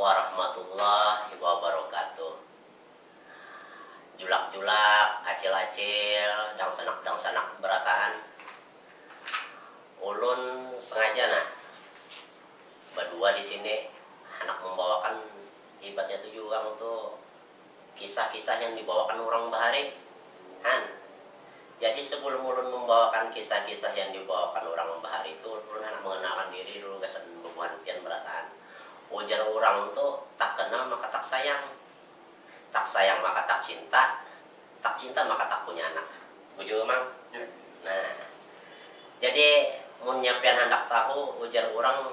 warahmatullahi wabarakatuh. Julak-julak, acil-acil, dang sanak berataan. Ulun sengaja berdua di sini anak membawakan ibaratnya tujuh orang tuh kisah-kisah yang dibawakan orang bahari. Jadi sebelum ulun membawakan kisah-kisah yang dibawakan orang bahari itu, ulun anak mengenalkan diri dulu kesan bebuhan pian berataan. Ujar orang tuh tak kenal maka tak sayang maka tak cinta maka tak punya anak. Bujur mang? Ya. Nah, jadi menyiapkan hendak tahu ujar orang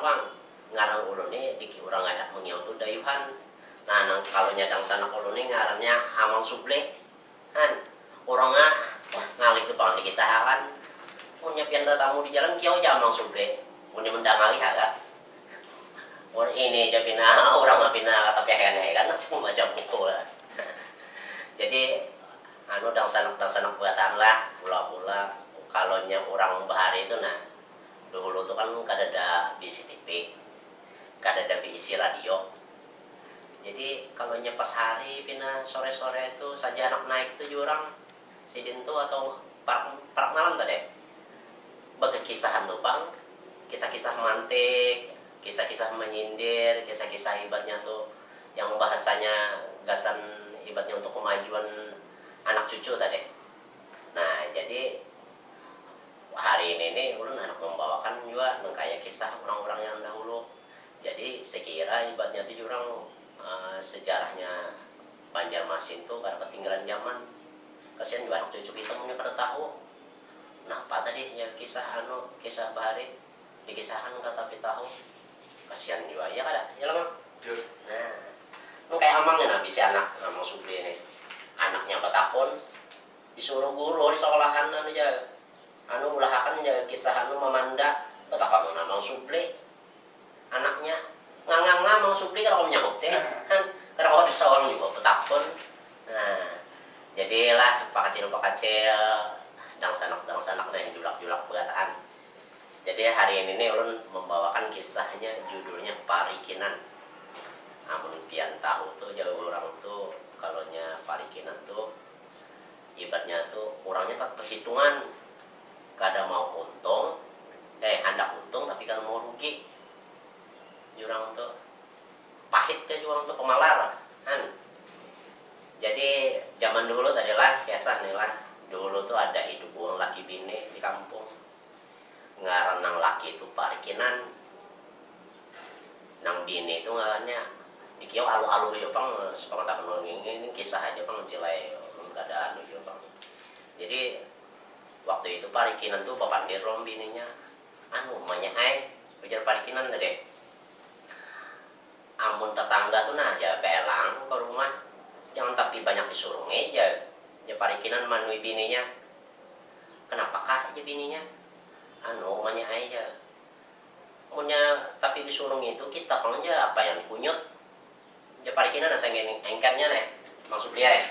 bang, ngarang ulun ini diki orang ngajak mengiau tuh dayuhan. Nah, kalau nyadang sana ulun ini ngarannya Amang Suble. Orangnya ngalih tuh bang dikisahakan. Menyiapkan tamu di jalan kiau aja Amang Suble. Muni mendang ngalih agak. Orang ini aja pina orang pina kata pihak kan masih membaca buku lah. Jadi dang sanak buatan lah pula kalau orang bahari itu dulu tuh kan kadada bisi TV, kadada bisi radio. Jadi kalau pas hari pina sore-sore itu saja anak naik itu jurang sidin tuh atau parak malam tadi berkisahan tuh bang, kisah-kisah mantik, kisah-kisah menyindir, kisah-kisah ibaratnya tuh yang bahasanya gasan ibaratnya untuk kemajuan anak cucu tadi. Nah, jadi hari ini ulun anak membawakan juga kayak kisah orang-orang yang dahulu. Jadi sekira ibaratnya tuh orang sejarahnya Banjarmasin tuh karena ketinggalan zaman. Kasihan juga anak cucu kita punya pada tahu. Nah, apa tadi ya kisah bahari dikisahkan kata tapi tahu. Kasihan juga ya kada ya lah bang. Nah kayak amangnya bisa anak Amang Suble ini anaknya batakon disuruh guru di sekolahan aja ulahakan ya kisah mamanda batakon Amang Suble anaknya ngangang Amang Suble kalau menyambut kan karena kalau disawang juga batakon. Nah jadilah pak kecil dang sanak yang julak perkataan. Jadi hari ini ulun membawakan kisahnya judulnya Parikinan. Amun pian tahu tuh jauh orang tuh kalau Parikinan tuh ibaratnya tuh orangnya tak perhitungan, kada mau untung, hendak untung tapi kan mau rugi. Jurang tuh pahit ke jurang tuh pemalar. Jadi zaman dulu tadilah kisah nih lah. Dulu tuh ada hidup orang laki bini di kampung. Ngaran nang laki itu Parikinan, nang bini itu ngarannya dikiau alu-alu ya bang, sepang tak kenal ini kisah aja bang cilai nggak ada anu ya bang. Jadi waktu itu Parikinan tuh papandir rom bininya, ujar Parikinan tadi, amun tetangga tuh aja pelang ke rumah, jangan tapi banyak disuruh aja, ya Parikinan manui bininya, kenapa kak aja bininya? Aja punya tapi disuruh itu kita aja apa yang dikunyut ya Parikinan saya engkarnya maksud dia ya.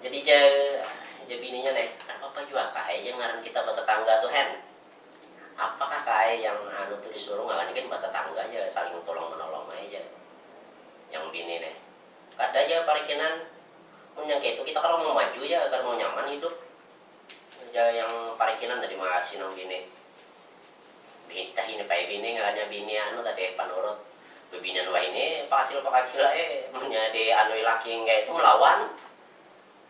Jadi bininya apa juga kaya yang ngaran kita bertetangga tuh apakah kaya yang tuh disuruh ngaran kan bertetangga aja saling tolong menolong aja yang bini kada aja Parikinan punya kayak itu kita kalau mau maju ya kalau mau nyaman hidup yang Parikinan tadi makasih nong bini bintah ini pakai bini nggak bini tadi panurut bebinian wah ini pak kecil menjadi laki kayak itu melawan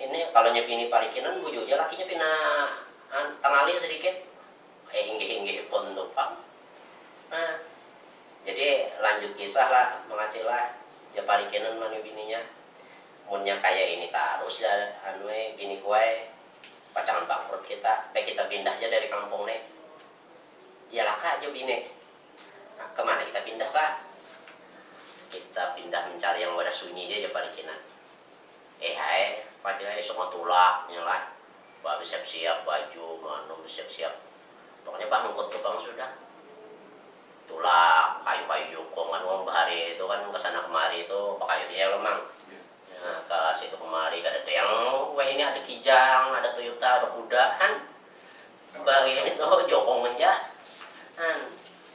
ini kalau bini Parikinan buju aja lakinya pina tengali sedikit inggih pun tuh pak. Nah jadi lanjut kisah lah mengacil lah ya Parikinan mana bininya punya kayak ini terus ya bini kue pacangan bangkrut kita pindah aja dari kampung ya lah kak jo bini kemana kita pindah kak? Kita pindah mencari yang wadah sunyi aja Parikinan. Pacilai semua tulaknya lah siap-siap baju siap-siap pokoknya bang ngikut tuh bang sudah tulak kayu-kayu yukongan uang bahari itu kan kesana kemari itu pakayunya lemang. Nah, ke situ kemari ada yang wah ini ada kijang, ada Toyota, ada kuda bagi itu jokong aja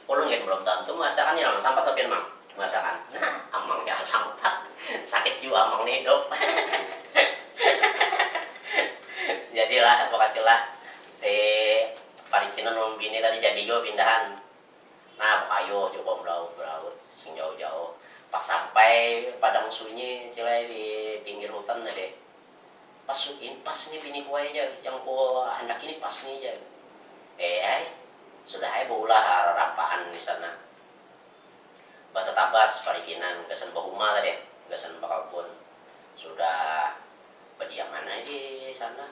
ulun kan belum tentu masakannya lang sampah tapi emang masakan. Nah, amang jangan sampat sakit juga amang nih hidup. Jadilah pokoknya si parikinan bini tadi jadi juga pindahan. Nah kayu coba belaut sing jauh-jauh. Pas sampai padang sunyi cilai di pinggir hutan tadi. Pas ini bini gue aja yang gue hendak ini pas nih aja. Sudah bola rampaan di sana. Bata tabas parikinan gasan bahuma tadi, gasan bakabun. Sudah berdiaman aja di sana.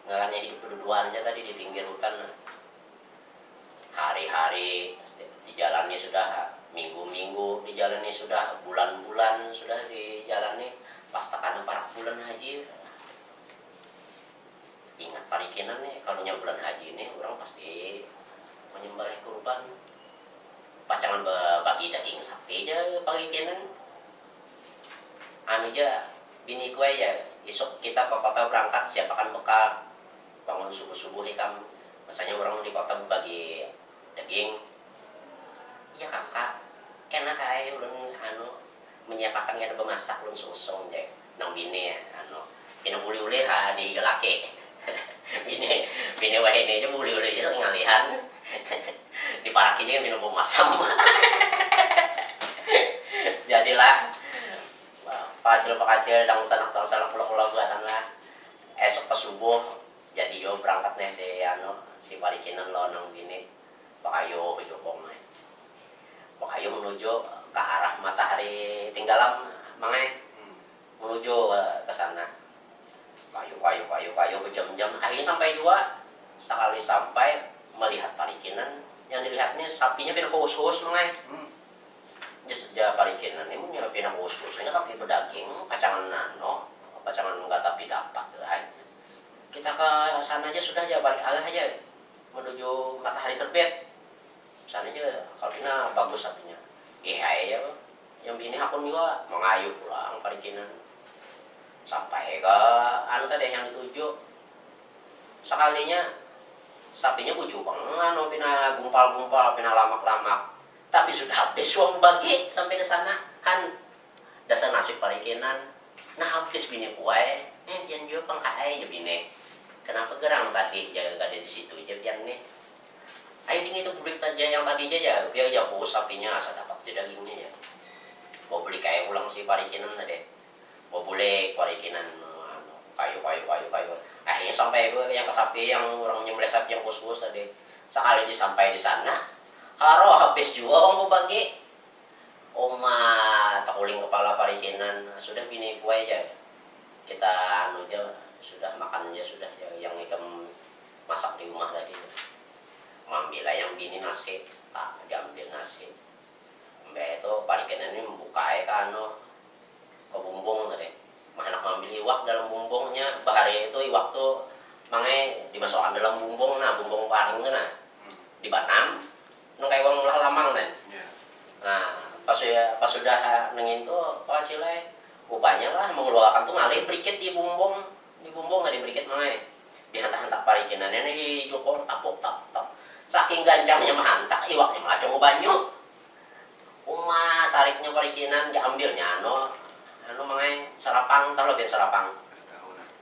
Nggak hanya hidup berduaan aja tadi di pinggir hutan. Hari-hari dijalani sudah minggu-minggu, dijalani sudah bulan-bulan, sudah dijalani pas tekan para bulan haji. Ingat parikinan nih, kalau bulan haji ini orang pasti menyembelih kurban. Pacangan bagi daging sapi aja parikinan. Anu aja bini kue ya, esok kita ke kota berangkat siapakan bekal. Bangun subuh-subuh ikam, masanya orang di kota bagi daging. Iya kakak, kena kayak ulun anu menyiapkan ada bemasak ulun susung deh, nang bini ya anu, bini uli-uli ha di laki, bini wah ini aja uli-uli aja ngalihan, di parakinya minum masam. Jadilah pakacil dang sanak pula buatan lah. Esok pas subuh jadi yo berangkat nih si parikinan lo nang bini bakayo jokong nih. Bakayo menuju ke arah matahari tinggalam mangai menuju ke sana. Kayu berjam-jam akhirnya sampai juga. Sekali sampai melihat parikinan yang dilihatnya sapinya pindah khusus mangai. Jadi parikinan ini punya pindah khususnya tapi berdaging pacangan enggak tapi dapat lah. Kita ke sana aja sudah aja balik arah aja menuju matahari terbit. Sana aja kalau pina bagus sapinya. Iya ya, yang bini akun juga mengayuh pulang parikinan. Sampai ke anu tadi yang dituju. Sekalinya sapinya bujuk anu pina gumpal-gumpal, pina lamak-lamak. Tapi sudah habis uang bagi sampai ke sana. Dasar nasib parikinan. Nah habis bini kue, yang juga pangkai ya bini. Kenapa gerang tadi jaga ada di situ aja pian nih. Ayo dingin itu beli saja yang tadi aja ya, biar jauh sapinya asal dapat dagingnya ya. Mau beli kayak ulang si parikinan tadi. Mau boleh parikinan kayu. Akhirnya sampai yang ke sapi yang orang nyembelih sapi yang bos-bos tadi. Sekali disampai di sana, haro habis juga orang mau bagi. Oma takuling kepala parikinan sudah bini kue aja. Kita anu aja sudah makan aja sudah yang ikan masak di rumah tadi. Ambil yang bini nasi, tak diambil nasi. Mbak itu parikinan ini membuka kan ke bumbung tadi. Anak ambil iwak dalam bumbungnya. Bahari itu iwak tuh mangai dimasukkan dalam bumbung, nah bumbung paring tuh nah dibanam, nung kayak uang ulah lamang kan. Nah pas sudah nengin tuh pak cilai upanya lah mengeluarkan tuh ngalih berikit di bumbung nggak diberikit mangai. Dihantak-hantak parikinannya ini di jokong tapuk. Saking gancangnya menghantak iwaknya melacong ke banyu. Uma sariknya parikinan diambilnya anu mangai sarapang, tahu lebih sarapang.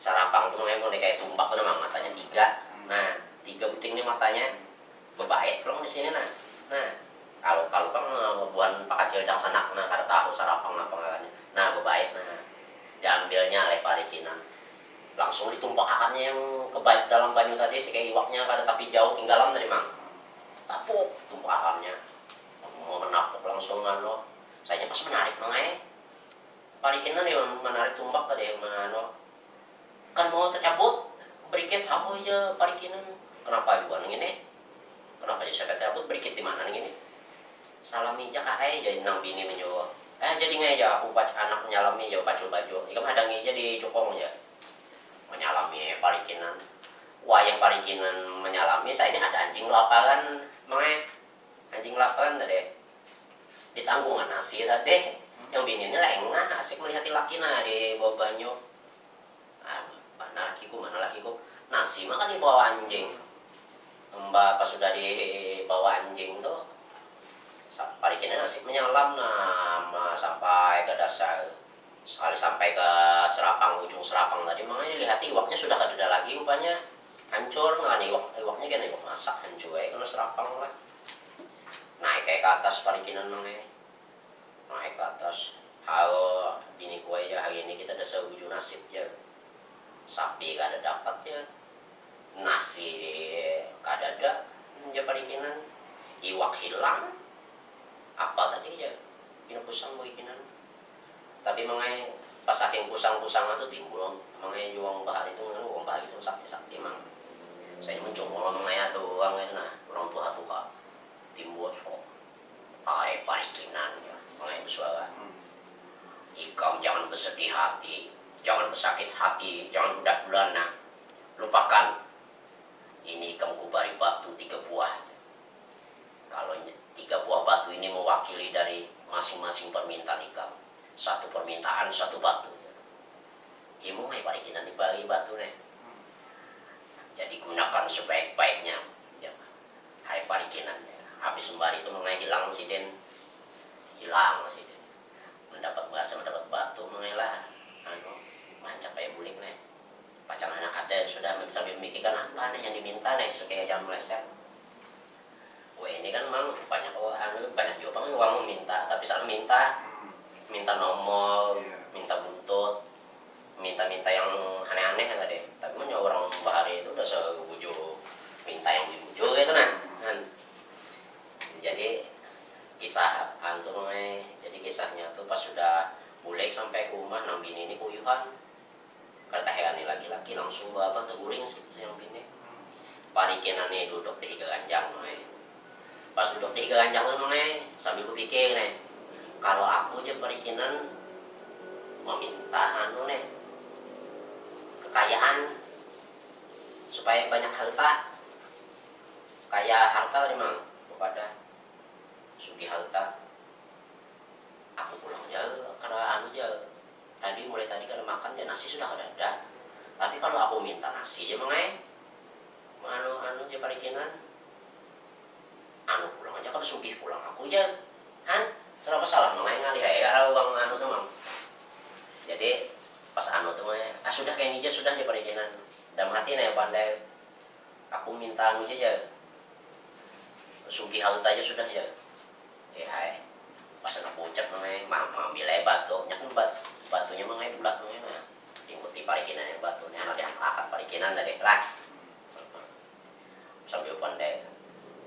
Sarapang tuh mangai mau kayak tumbak tuh memang matanya 3. Nah, 3 buting nih matanya. Bebait belum di sini nah. Nah, kalau pang buan pakacil dang sanak nah kada tahu sarapang apa enggaknya. Nah, bebait nah. Diambilnya oleh parikinan. Langsung ditumpahkannya yang ke dalam banyu tadi si kayak iwaknya kada tapi jauh tinggalan tadi mang. Tapuk tumpahannya. Mau menapuk langsung saya pas menarik mangai. Parikinan dia menarik tumbak tadi kan mau tercabut berikit aku aja parikinan. Kenapa juga ini? Kenapa aja saya tercabut berikit di mana ini? Salami aja kae jadi nang bini menyo. Jadi ngai aja aku anak menyalami aja baju. Ikam hadangi aja di cukong aja. Menyalami parikinan. Wayah parikinan menyalami saya ini ada anjing lapangan anjing lapangan tadi ditanggungan nasi tadi yang bini ini lengah asik melihat laki nah di bawah banyu. Mana lakiku nasi makan di bawah anjing. Mbak pas sudah di bawah anjing tuh parikinan nasi nasib menyelam sampai ke dasar, sekali sampai ke serapang, ujung serapang tadi makanya dilihat iwaknya sudah ada lagi rupanya, hancur nggak nih iwaknya kan iwak masak hancur ya karena serapang lah. Naik kayak ke atas parikinan makanya naik ke atas, halo bini kue ya hari ini kita udah seujung nasib ya, sapi gak ada dapat ya, nasi gak ada ya parikinan, iwak hilang, apa tadi ya ini pusang parikinan. Tapi mengenai pas saking pusang-pusang itu timbul mengenai juang bahar itu uang bahar itu sakti-sakti mang. Saya mencungol mengenai doang ya, nah orang tua timbul so ay parikinan ya mengenai bersuara. Ikam jangan bersedih hati, jangan bersakit hati, jangan budak bulana. Lupakan, ini ikam kubari batu 3 buah. Kalau 3 buah batu ini mewakili dari masing-masing permintaan ikam. Satu permintaan, 1 batu. Imu may parikinan dibagi batu nih. Jadi gunakan sebaik-baiknya. Ya. Hai parikinan. Ya. Habis sembari itu mengenai hilang si Den. Hilang si Den. Mendapat batu mengelah mancap kayak bulik nih, pacang anak ada sudah sambil memikirkan apa nih yang diminta nih supaya jangan meleset. Wah ini kan memang banyak banyak juga uang meminta, tapi saat minta nomor, minta buntut, minta yang aneh-aneh tadi. Tapi kan orang bahari itu udah sebuju minta yang dibujuk gitu nah. Jadi kisah antum jadi kisahnya tuh pas sudah mulai sampai ke rumah nang bini ini kuyuhan kata heran laki-laki langsung bapak teguring sih yang bini parikinan nih duduk di ganjang pas duduk di ganjang sambil berpikir nih kalau aku aja parikinan meminta kekayaan supaya banyak harta kayak harta memang kepada sugi harta aku pulang jauh karena mulai tadi kalau makan ya nasi sudah ada tapi kalau aku minta nasi aja aja parikinan pulang aja kalau sugih pulang aku aja serapa salah ngalih ya uang tuh mang. Jadi pas tuh sudah kayak aja sudah aja parikinan dalam hati nih pandai aku minta aja sugih harta aja sudah ya hai pas aku ucap ambil batunya kan batunya bulat ikuti parikinan yang batunya anak diangkat parikinan tadi lah sambil pandai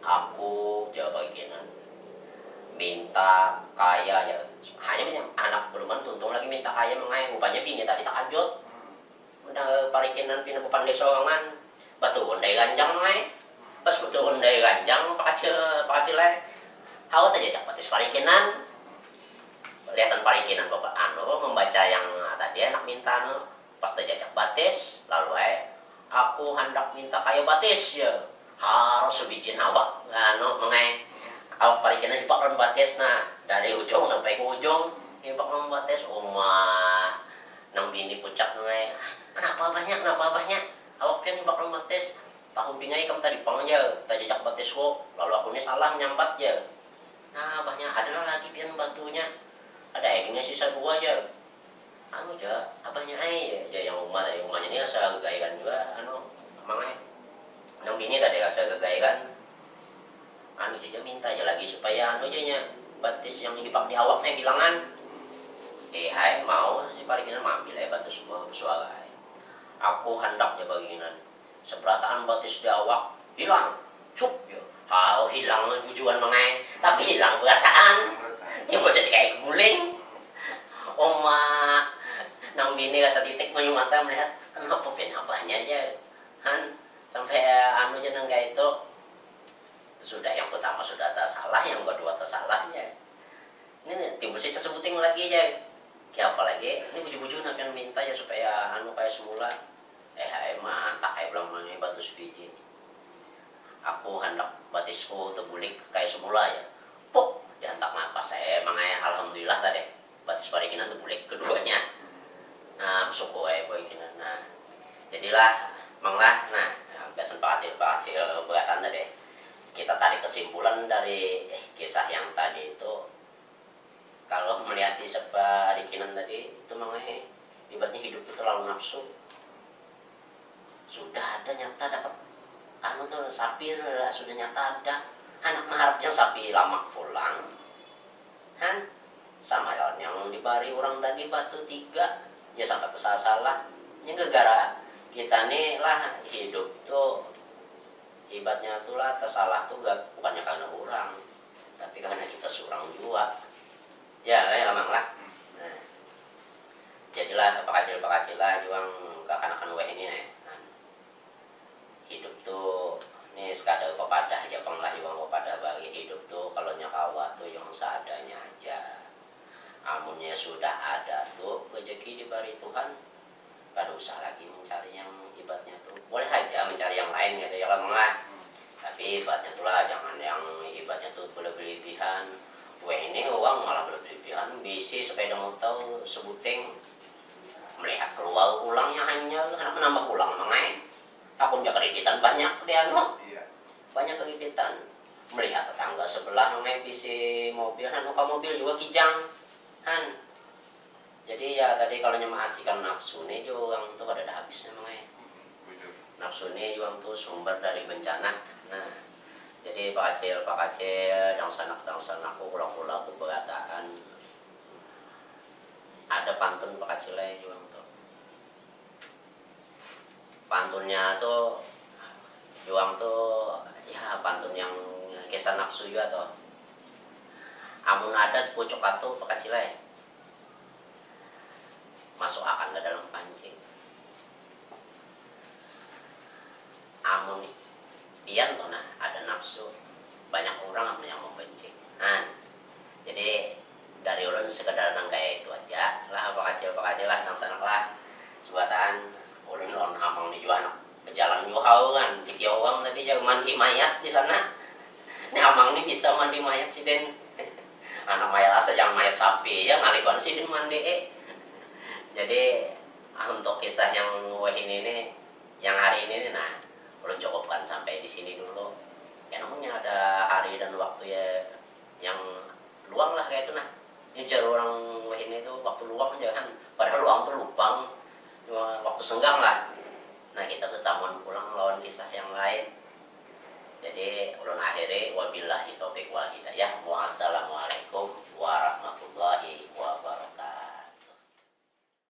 aku jawab parikinan minta kaya ya hanya anak beruman tuntung lagi minta kaya rupanya bini tadi tak ajut udah parikinan pindah bupan desa orangan batu ondai ganjang pas batu ondai ganjang pakacil awat aja jak batis parikinan kelihatan parikinan bapak membaca yang tadi anak minta pas jajak batis lalu aku hendak minta kaya batis ya harus sebijin awak awak parikinan ipak non batis dari ujung sampai ke ujung ipak non batis nang bini pucat kenapa banyak awak pian ipak non batis tahun pingai kamu tadi pang aja jajak batis kok lalu aku ini salah nyambat ya banyak adalah lagi pian batunya ada egingnya sisa 2 aja abahnya aja yang rumahnya ini rasa gegaikan juga nang bini tadi rasa gegaikan aja minta aja lagi supaya aja batis yang hipak di awaknya hilangan hai mau si parikinan mambil batu semua bersuara aku hendak ya bagian seberataan batis di awak hilang cup ya hilang tujuan tapi hilang berataan dia mau jadi kayak guling nang bini rasa titik mayu mata melihat kenapa pian abahnya aja sampai aja nang kayak itu sudah yang pertama sudah tak salah yang kedua tak salahnya ini timbul sisa sebuting lagi ya kayak apa lagi ini buju-buju napian minta ya supaya kayak semula tak kayak belum batu sebiji aku hendak batisku terbulik kayak semula ya puk diantak napas saya alhamdulillah tadi batis parikinan terbulik keduanya suku parikinan jadilah biasa beratan tadi kita tarik kesimpulan dari kisah yang tadi itu hati sepa dikinan tadi itu makanya ibaratnya hidup itu terlalu nafsu. Sudah ada nyata dapat anu tuh sapi sudah nyata ada, anak mengharapnya sapi lama pulang kan sama yang dibari orang tadi batu 3 ya sampai salah ini gara kita nih lah hidup tuh ibaratnya tuh lah tersalah tuh gak, bukannya karena orang tapi karena kita seorang juga ya lah lamang lah. Nah, jadilah pak kacil lah juang kekanakan weh ini nih. Nah, hidup tuh ini sekadar pepadah aja penglah juang pepadah bagi hidup tuh kalau nyakawa tuh yang seadanya aja. Amunnya sudah ada tuh rezeki diberi Tuhan, gak ada usah lagi mencari yang ibaratnya tuh boleh aja mencari yang lain gitu ya lah. Tapi ibaratnya tuh lah jangan yang ibaratnya tuh berlebihan. Wah ini uang malah berlebihan, bisi sepeda motor sebuting melihat keluar ulangnya hanya karena menambah ulang mengenai aku punya kreditan banyak dia no banyak kreditan melihat tetangga sebelah mengenai bisi mobil kan muka mobil juga kijang kan. Jadi ya tadi kalau nyama asikan nafsu nih juga orang tuh ada habisnya mengenai nafsu nih juga tuh sumber dari bencana. Nah jadi Pak Acil dan sanak ulang keberatan ada pantun Pak Acil juga tuh pantunnya tuh juang tuh ya pantun yang kisah nafsu juga tuh amun ada sepucuk atu Pak Acil masuk akan ke dalam pancing amun pian tuh nah ada nafsu banyak orang yang membenci. Nah jadi dari ulun sekedar kayak itu aja lah Pak Acil lah nang sanak lah sebatan ulun lon amang di jualan berjalan juhau kan di kiawang tadi jauh mandi mayat di sana. Ini amang ini bisa mandi mayat sih den anak mayat asa yang mayat sapi ya ngaliban sih den mandi jadi untuk kisah yang wah ini yang hari ini nih, nah ulun cukupkan sampai di sini dulu. Ya namanya ada hari dan waktu ya yang luang lah kayak itu nah. Ini jar orang wah ini tuh waktu luang jangan padahal luang tuh lupang cuma waktu senggang lah. Nah kita ketamuan pulang lawan kisah yang lain. Jadi ulun akhiri wabillahi taufiq wal hidayah. Wassalamualaikum warahmatullahi wabarakatuh.